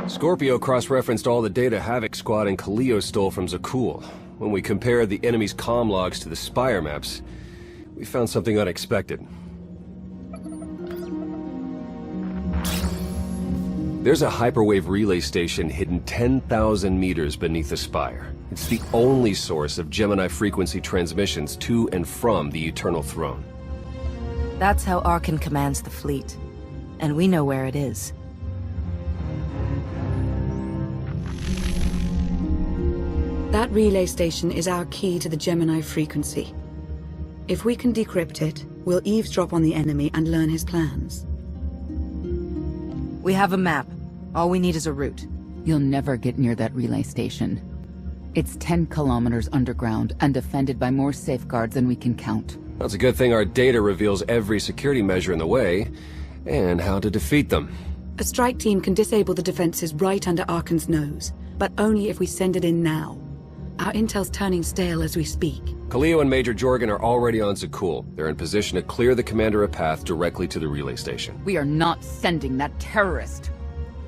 Scorpio cross-referenced all the data Havoc Squad and Kaleo stole from Zakul. When we compared the enemy's comm logs to the Spire maps, we found something unexpected. There's a hyperwave relay station hidden 10,000 meters beneath the Spire. It's the only source of Gemini frequency transmissions to and from the Eternal Throne. That's how Arkan commands the fleet. And we know where it is. That relay station is our key to the Gemini frequency. If we can decrypt it, we'll eavesdrop on the enemy and learn his plans. We have a map. All we need is a route. You'll never get near that relay station. It's 10 kilometers underground and defended by more safeguards than we can count. That's a good thing our data reveals every security measure in the way, and how to defeat them. A strike team can disable the defenses right under Arkan's nose, but only if we send it in now. Our intel's turning stale as we speak. Kaleo and Major Jorgen are already on Zakul. They're in position to clear the commander a path directly to the relay station. We are not sending that terrorist.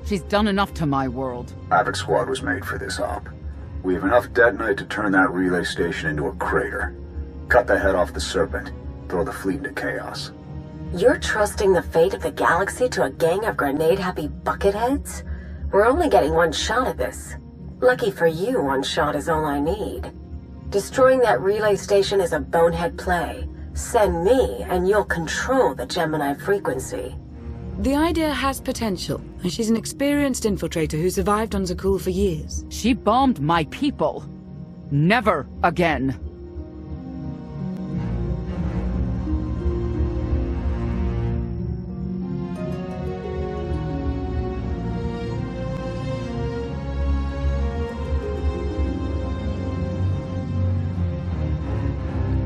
She's done enough to my world. Havoc Squad was made for this op. We have enough detonite to turn that relay station into a crater. Cut the head off the Serpent. Throw the fleet into chaos. You're trusting the fate of the galaxy to a gang of grenade-happy bucketheads? We're only getting one shot at this. Lucky for you, one shot is all I need. Destroying that relay station is a bonehead play. Send me, and you'll control the Gemini frequency. The idea has potential, and she's an experienced infiltrator who survived on Zakul for years. She bombed my people. Never again.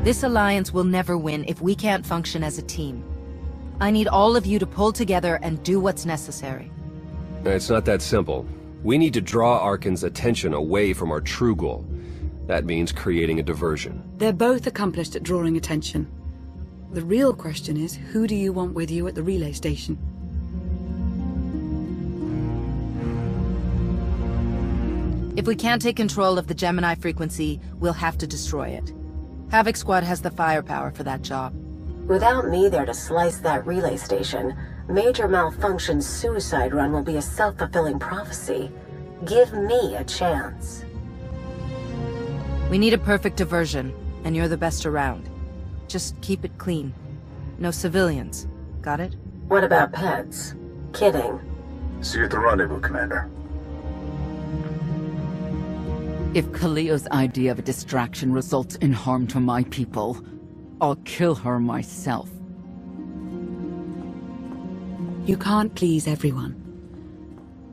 This alliance will never win if we can't function as a team. I need all of you to pull together and do what's necessary. It's not that simple. We need to draw Arkan's attention away from our true goal. That means creating a diversion. They're both accomplished at drawing attention. The real question is, who do you want with you at the relay station? If we can't take control of the Gemini frequency, we'll have to destroy it. Havoc Squad has the firepower for that job. Without me there to slice that relay station, Major Malfunction's suicide run will be a self-fulfilling prophecy. Give me a chance. We need a perfect diversion, and you're the best around. Just keep it clean. No civilians. Got it? What about pets? Kidding. See you at the rendezvous, Commander. If Kaleo's idea of a distraction results in harm to my people, I'll kill her myself. You can't please everyone.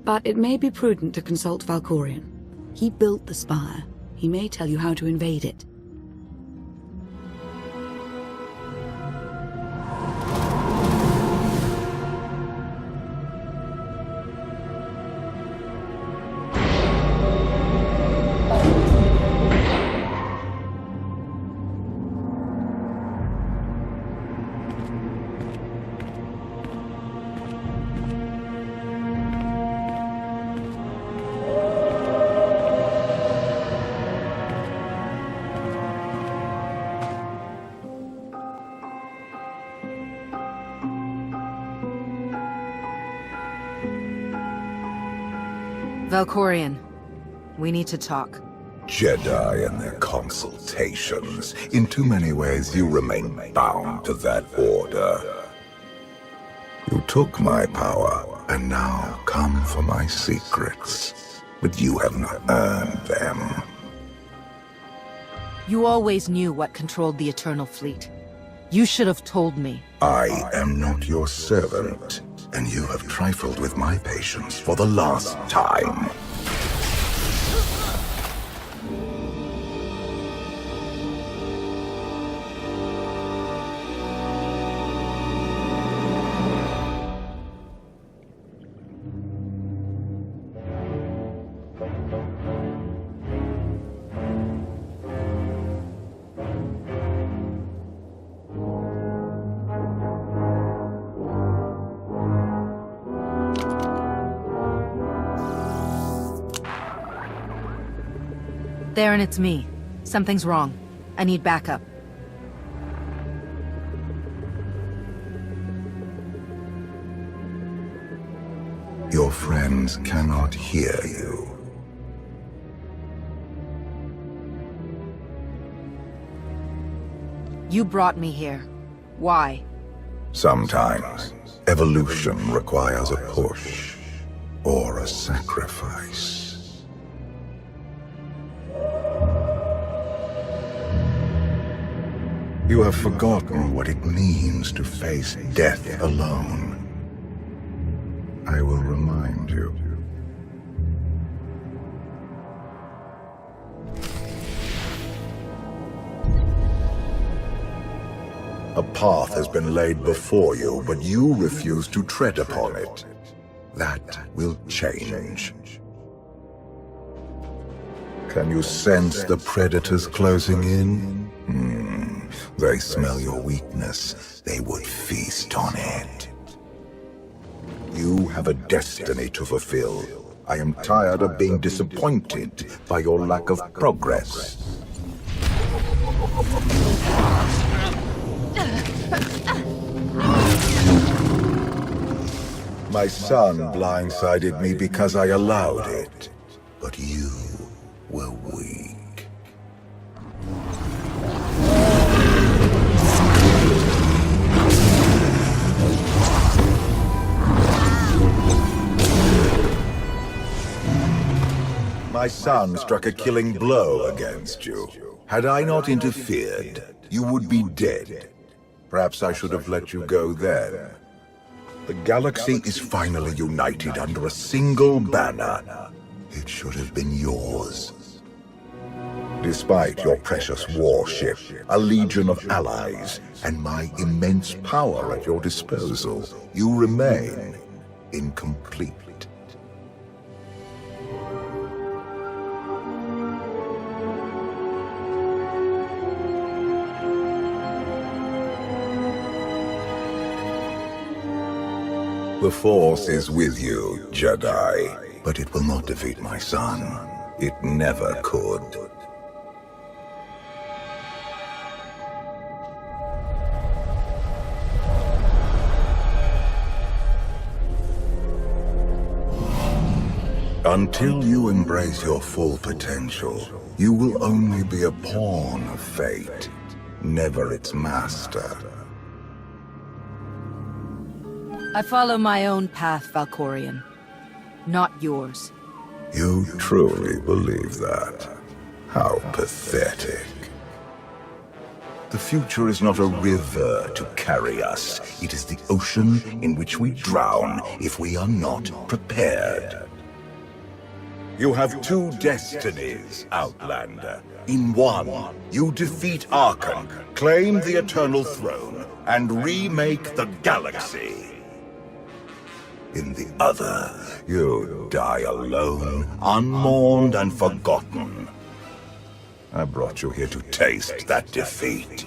But it may be prudent to consult Valkorion. He built the Spire. He may tell you how to invade it. Valkorion, we need to talk. Jedi and their consultations. In too many ways, you remain bound to that order. You took my power, and now come for my secrets. But you have not earned them. You always knew what controlled the Eternal Fleet. You should have told me. I am not your servant, and you have trifled with my patience for the last time. there and it's me. Something's wrong. I need backup. Your friends cannot hear you. You brought me here. Why? Sometimes, evolution requires a push or a sacrifice. You have forgotten what it means to face death alone. I will remind you. A path has been laid before you, but you refuse to tread upon it. That will change. Can you sense the predators closing in? They smell your weakness. They would feast on it. You have a destiny to fulfill. I am tired of being disappointed by your lack of progress. My son blindsided me because I allowed it, but you were weak. My son struck a killing blow against you. Had I not interfered, you would be dead. Perhaps I should have let you go then. The galaxy is finally united under a single banner. It should have been yours. Despite your precious warship, a legion of allies, and my immense power at your disposal, you remain incomplete. The Force is with you, Jedi, but it will not defeat my son. It never could. Until you embrace your full potential, you will only be a pawn of fate, never its master. I follow my own path, Valkorion. Not yours. You truly believe that? How pathetic. The future is not a river to carry us. It is the ocean in which we drown if we are not prepared. You have two destinies, Outlander. In one, you defeat Archon, claim the Eternal Throne, and remake the galaxy. In the other, you die alone, unmourned and forgotten. I brought you here to taste that defeat.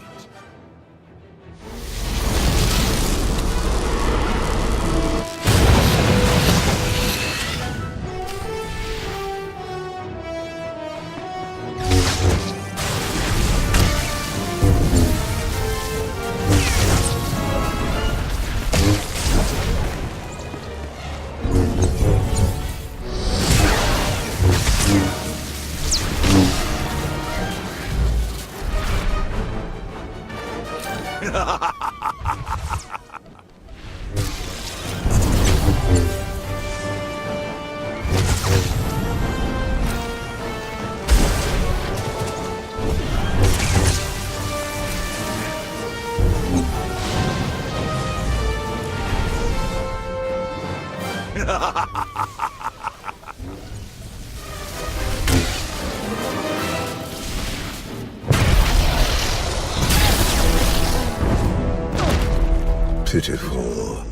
Pitiful.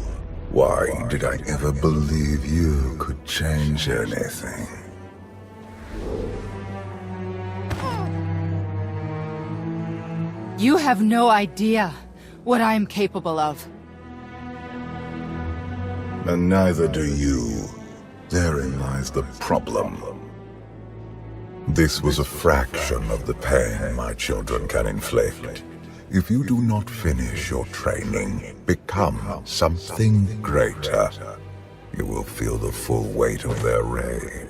Why did I ever believe you could change anything? You have no idea what I am capable of. And neither do you. Therein lies the problem. This was a fraction of the pain my children can inflict. If you do not finish your training, become something greater, you will feel the full weight of their rage.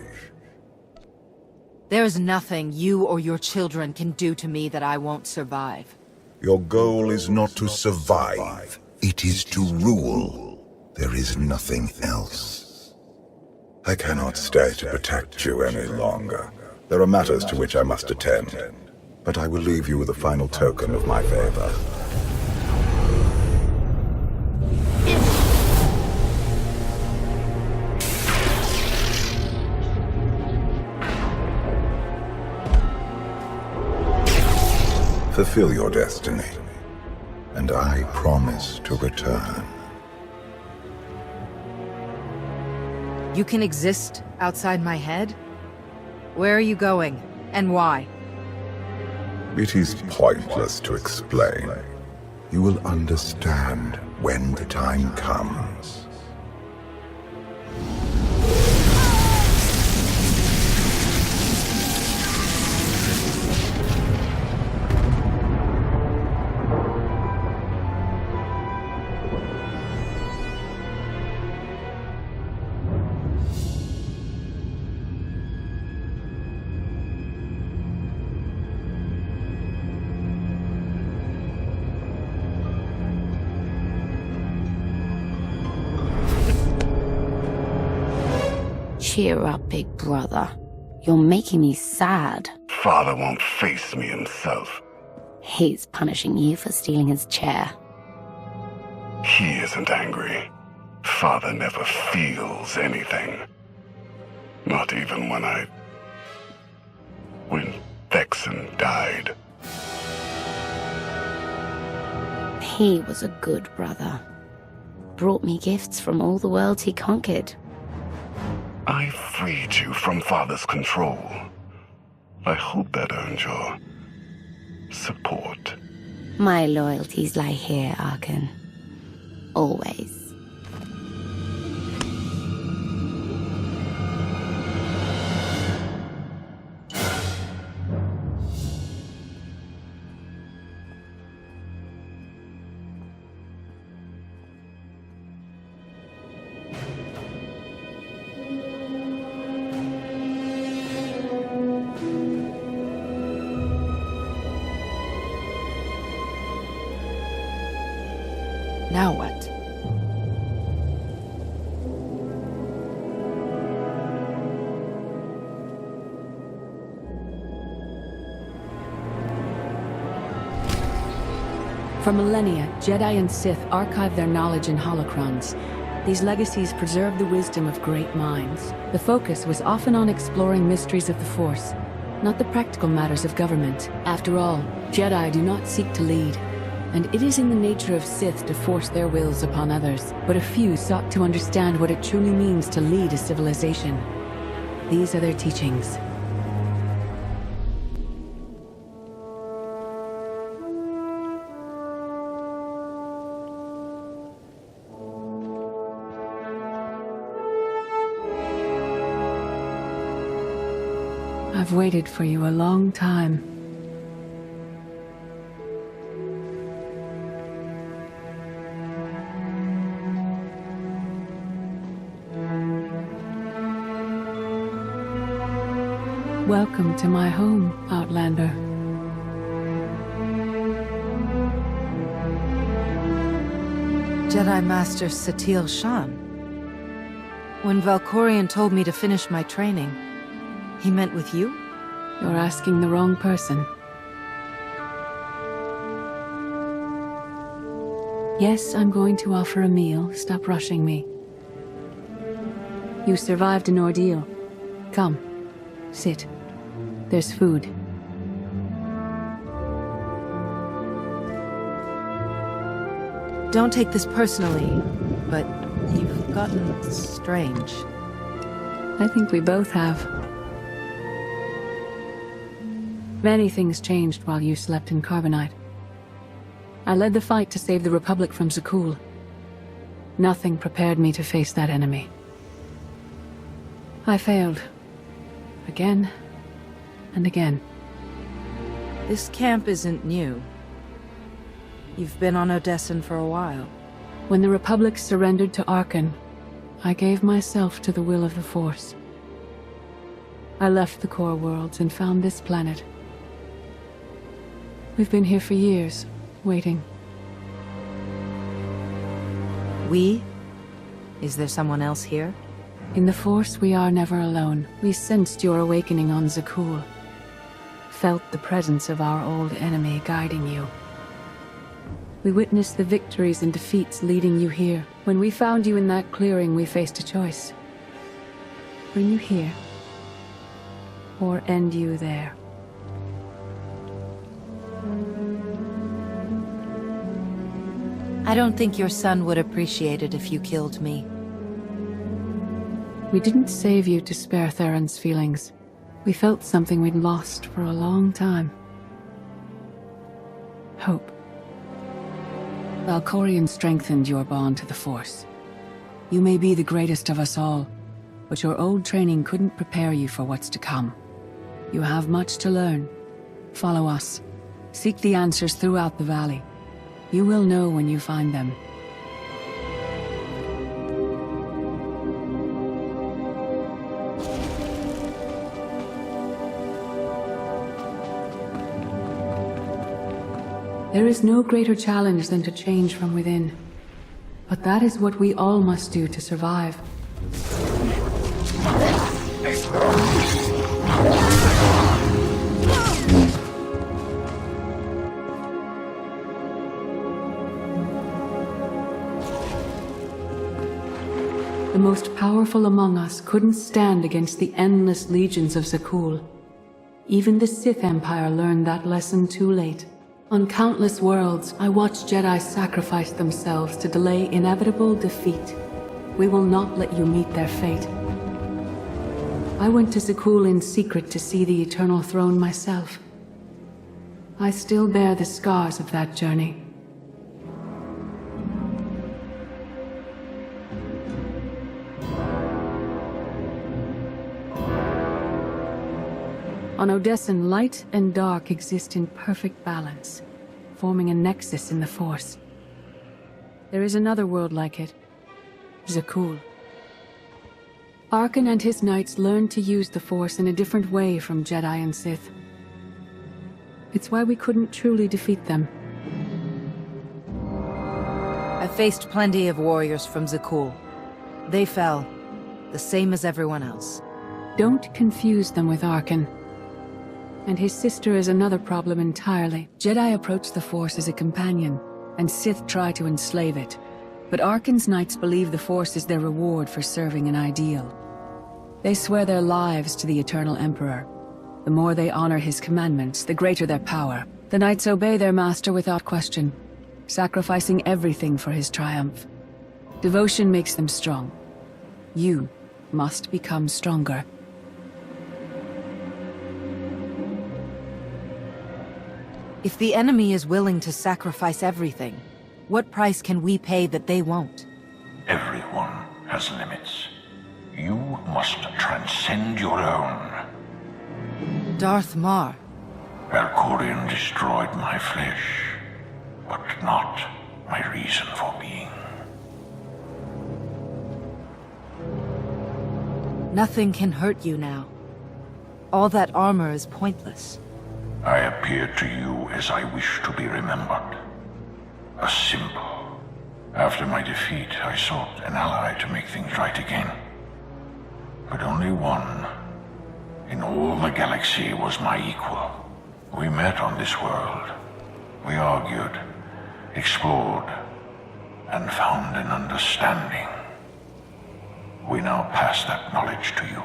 There is nothing you or your children can do to me that I won't survive. Your goal is not to survive, it is to rule. There is nothing else. I cannot stay to protect you any longer. There are matters to which I must attend, but I will leave you with a final token of my favor. Fulfill your destiny, and I promise to return. You can exist outside my head? Where are you going, and why? It is pointless to explain. You will understand when the time comes. Cheer up, big brother. You're making me sad. Father won't face me himself. He's punishing you for stealing his chair. He isn't angry. Father never feels anything. Not even when Vexen died. He was a good brother. Brought me gifts from all the worlds he conquered. I freed you from Father's control. I hope that earned your support. My loyalties lie here, Arkan. Always. Now what? For millennia, Jedi and Sith archived their knowledge in holocrons. These legacies preserve the wisdom of great minds. The focus was often on exploring mysteries of the Force, not the practical matters of government. After all, Jedi do not seek to lead, and it is in the nature of Sith to force their wills upon others. But a few sought to understand what it truly means to lead a civilization. These are their teachings. I've waited for you a long time. Welcome to my home, Outlander. Jedi Master Satele Shan. When Valkorion told me to finish my training, he meant with you? You're asking the wrong person. Yes, I'm going to offer a meal. Stop rushing me. You survived an ordeal. Come, sit. There's food. Don't take this personally, but you've gotten strange. I think we both have. Many things changed while you slept in Carbonite. I led the fight to save the Republic from Zakuul. Nothing prepared me to face that enemy. I failed. Again and again. This camp isn't new. You've been on Odessen for a while. When the Republic surrendered to Arcann, I gave myself to the will of the Force. I left the core worlds and found this planet. We've been here for years, waiting. We? Is there someone else here? In the Force, we are never alone. We sensed your awakening on Zakuul. Felt the presence of our old enemy guiding you. We witnessed the victories and defeats leading you here. When we found you in that clearing, we faced a choice. Bring you here, or end you there. I don't think your son would appreciate it if you killed me. We didn't save you to spare Theron's feelings. We felt something we'd lost for a long time. Hope. Valkorion strengthened your bond to the Force. You may be the greatest of us all, but your old training couldn't prepare you for what's to come. You have much to learn. Follow us. Seek the answers throughout the valley. You will know when you find them. There is no greater challenge than to change from within. But that is what we all must do to survive. The most powerful among us couldn't stand against the endless legions of Zakuul. Even the Sith Empire learned that lesson too late. On countless worlds, I watched Jedi sacrifice themselves to delay inevitable defeat. We will not let you meet their fate. I went to Zakuul in secret to see the Eternal Throne myself. I still bear the scars of that journey. On Odessen, light and dark exist in perfect balance, forming a nexus in the Force. There is another world like it, Zakuul. Arcann and his knights learned to use the Force in a different way from Jedi and Sith. It's why we couldn't truly defeat them. I faced plenty of warriors from Zakuul. They fell, the same as everyone else. Don't confuse them with Arcann. And his sister is another problem entirely. Jedi approach the Force as a companion, and Sith try to enslave it. But Arcann's knights believe the Force is their reward for serving an ideal. They swear their lives to the Eternal Emperor. The more they honor his commandments, the greater their power. The knights obey their master without question, sacrificing everything for his triumph. Devotion makes them strong. You must become stronger. If the enemy is willing to sacrifice everything, what price can we pay that they won't? Everyone has limits. You must transcend your own. Darth Marr. Valkorion destroyed my flesh, but not my reason for being. Nothing can hurt you now. All that armor is pointless. I appeared to you as I wish to be remembered. A symbol. After my defeat, I sought an ally to make things right again. But only one in all the galaxy was my equal. We met on this world. We argued, explored, and found an understanding. We now pass that knowledge to you.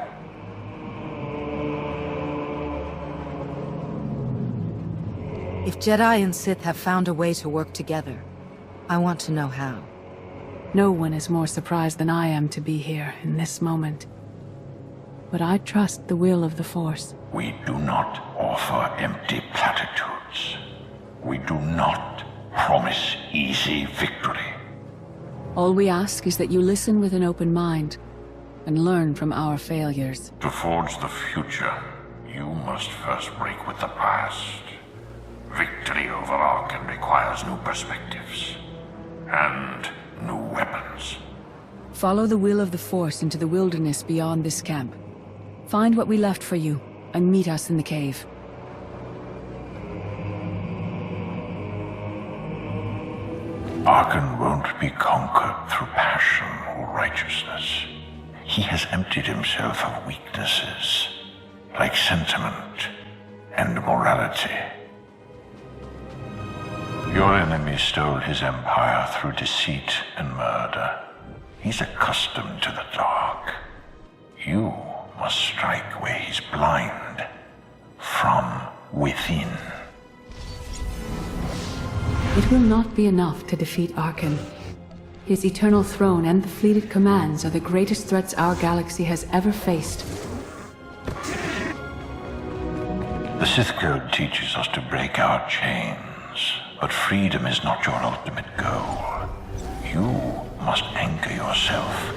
If Jedi and Sith have found a way to work together, I want to know how. No one is more surprised than I am to be here in this moment. But I trust the will of the Force. We do not offer empty platitudes. We do not promise easy victory. All we ask is that you listen with an open mind and learn from our failures. To forge the future, You must first break with the past. Victory over Arkan requires new perspectives. And new weapons. Follow the will of the Force into the wilderness beyond this camp. Find what we left for you, and meet us in the cave. Arkan won't be conquered through passion or righteousness. He has emptied himself of weaknesses, like sentiment and morality. Your enemy stole his empire through deceit and murder. He's accustomed to the dark. You must strike where he's blind, from within. It will not be enough to defeat Arkan. His eternal throne and the fleeted commands are the greatest threats our galaxy has ever faced. The Sith Code teaches us to break our chains, but freedom is not your ultimate goal. You must anchor yourself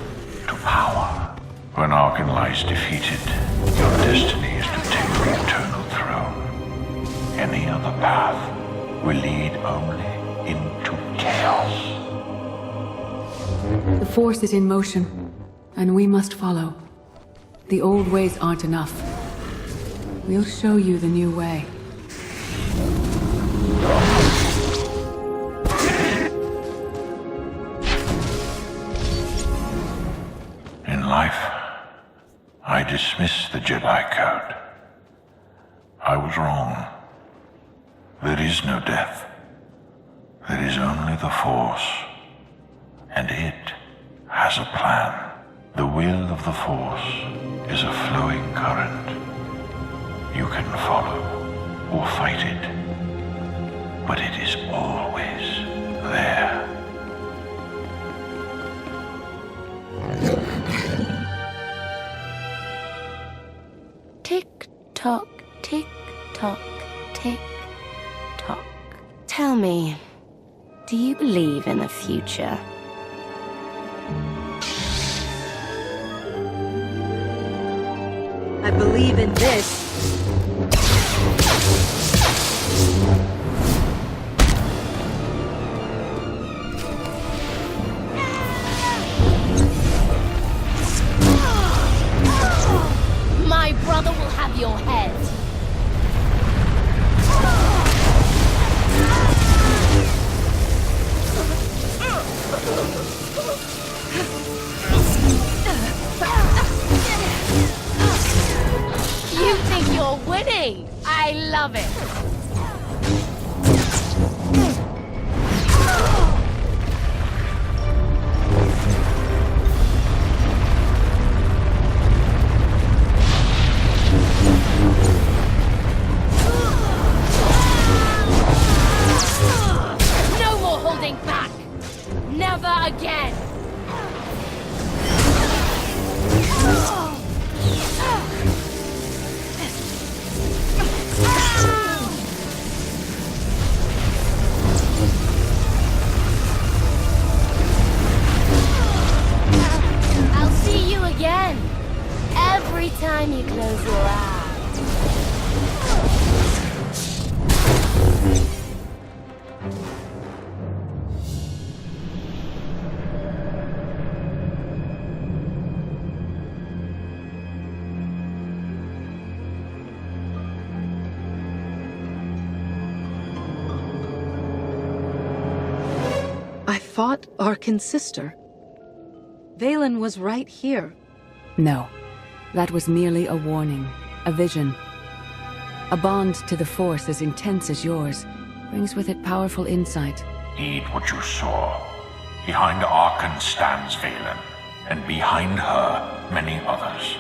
to power. When Arkan lies defeated, your destiny is to take the eternal throne. Any other path will lead only into chaos. The Force is in motion, and we must follow. The old ways aren't enough. We'll show you the new way. In life, I dismissed the Jedi Code. I was wrong. There is no death. There is only the Force. And it has a plan. The will of the Force is a flowing current. You can follow or fight it, but it is always there. Tick tock, tick tock, tick tock. Tell me, do you believe in the future? I believe in this. My brother will have your head. You think you're winning? I love it. No more holding back. Never again. I'll see you again. Every time you close your eyes. I fought Arkan's sister. Valen was right here. No, that was merely a warning, a vision. A bond to the Force as intense as yours brings with it powerful insight. Heed what you saw. Behind Arkan stands Valen, and behind her, many others.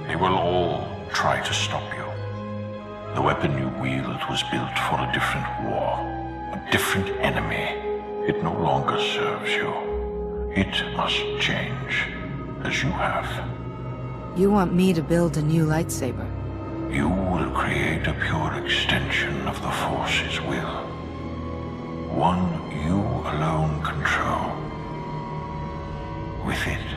They will all try to stop you. The weapon you wield was built for a different war, a different enemy. It no longer serves you. It must change, as you have. You want me to build a new lightsaber? You will create a pure extension of the Force's will. One you alone control. With it,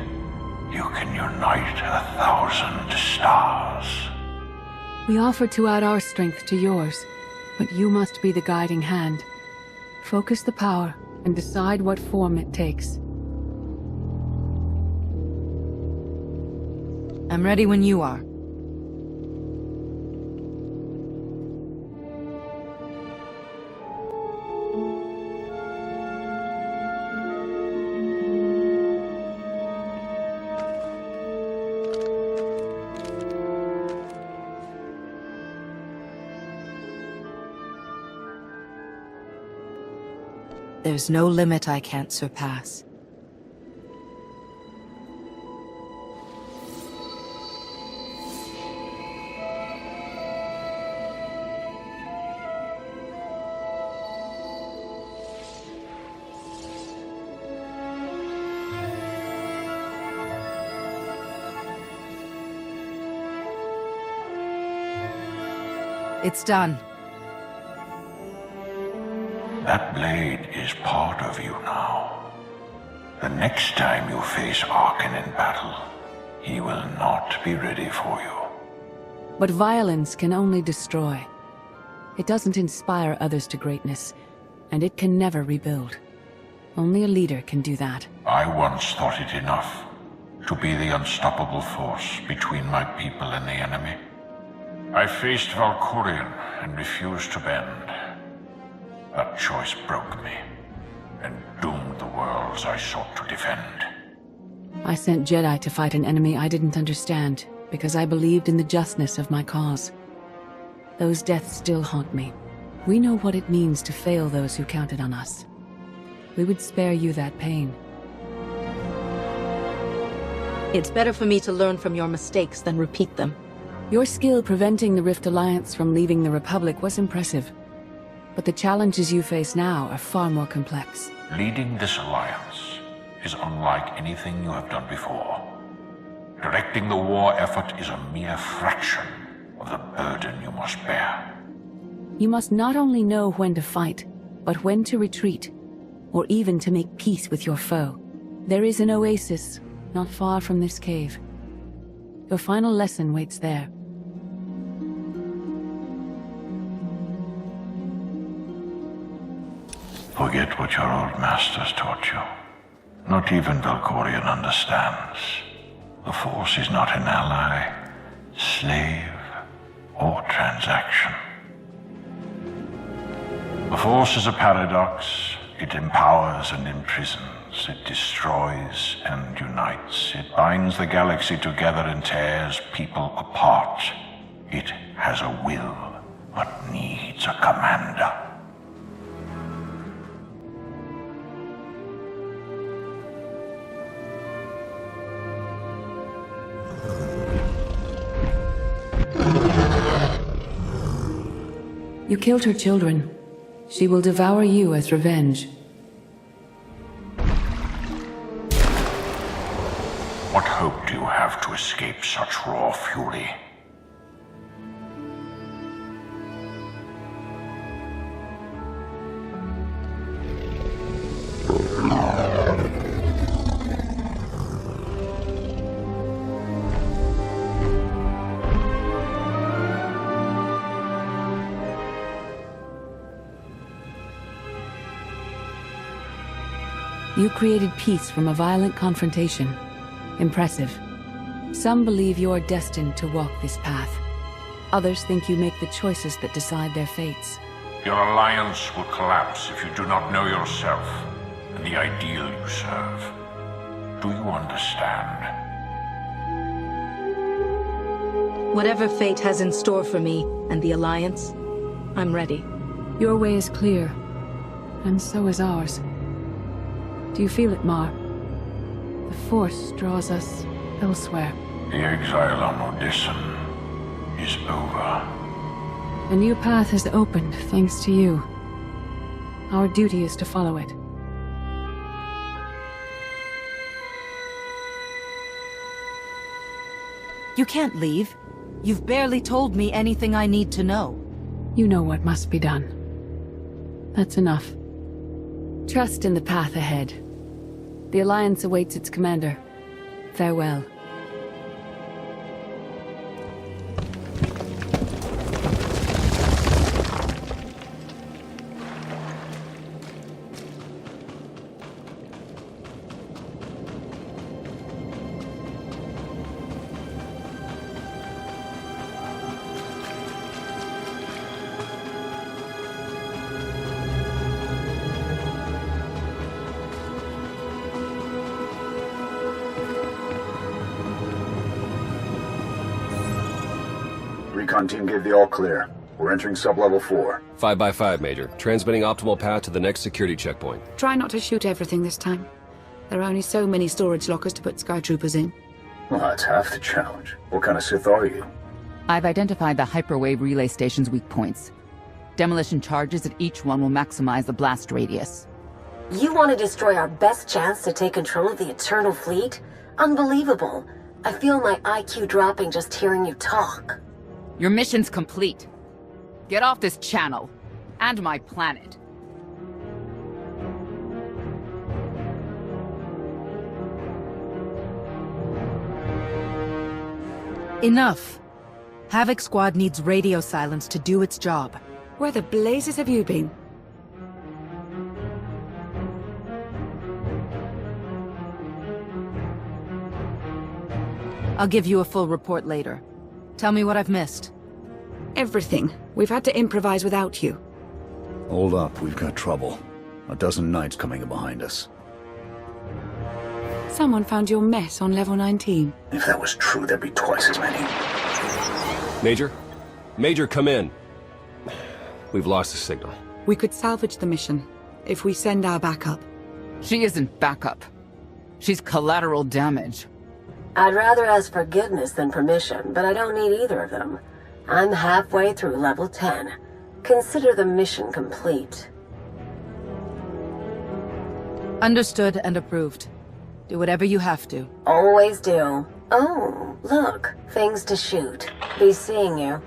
you can unite 1,000 stars. We offer to add our strength to yours, but you must be the guiding hand. Focus the power and decide what form it takes. I'm ready when you are. There's no limit I can't surpass. It's done. That blade is part of you now. The next time you face Arkan in battle, he will not be ready for you. But violence can only destroy. It doesn't inspire others to greatness, and it can never rebuild. Only a leader can do that. I once thought it enough to be the unstoppable force between my people and the enemy. I faced Valkorion and refused to bend. That choice broke me, and doomed the worlds I sought to defend. I sent Jedi to fight an enemy I didn't understand, because I believed in the justness of my cause. Those deaths still haunt me. We know what it means to fail those who counted on us. We would spare you that pain. It's better for me to learn from your mistakes than repeat them. Your skill preventing the Rift Alliance from leaving the Republic was impressive. But the challenges you face now are far more complex. Leading this alliance is unlike anything you have done before. Directing the war effort is a mere fraction of the burden you must bear. You must not only know when to fight, but when to retreat, or even to make peace with your foe. There is an oasis not far from this cave. Your final lesson waits there. Forget what your old masters taught you. Not even Valkorion understands. The Force is not an ally, slave, or transaction. The Force is a paradox. It empowers and imprisons. It destroys and unites. It binds the galaxy together and tears people apart. It has a will, but needs a commander. You killed her children. She will devour you as revenge. What hope do you have to escape such raw fury? You created peace from a violent confrontation. Impressive. Some believe you're destined to walk this path. Others think you make the choices that decide their fates. Your alliance will collapse if you do not know yourself and the ideal you serve. Do you understand? Whatever fate has in store for me and the Alliance, I'm ready. Your way is clear, and so is ours. Do you feel it, Mar? The Force draws us elsewhere. The exile on Odyssey is over. A new path has opened, thanks to you. Our duty is to follow it. You can't leave. You've barely told me anything I need to know. You know what must be done. That's enough. Trust in the path ahead. The Alliance awaits its commander. Farewell. Recon team gave the all clear. We're entering sub-level 4. 5x5, Major. Transmitting optimal path to the next security checkpoint. Try not to shoot everything this time. There are only so many storage lockers to put Sky Troopers in. Well, that's half the challenge. What kind of Sith are you? I've identified the hyperwave relay station's weak points. Demolition charges at each one will maximize the blast radius. You want to destroy our best chance to take control of the Eternal Fleet? Unbelievable. I feel my IQ dropping just hearing you talk. Your mission's complete. Get off this channel. And my planet. Enough. Havoc Squad needs radio silence to do its job. Where the blazes have you been? I'll give you a full report later. Tell me what I've missed. Everything. We've had to improvise without you. Hold up, we've got trouble. A dozen knights coming behind us. Someone found your mess on level 19. If that was true, there'd be twice as many. Major? Major, come in. We've lost the signal. We could salvage the mission if we send our backup. She isn't backup. She's collateral damage. I'd rather ask forgiveness than permission, but I don't need either of them. I'm halfway through level 10. Consider the mission complete. Understood and approved. Do whatever you have to. Always do. Oh, look. Things to shoot. Be seeing you.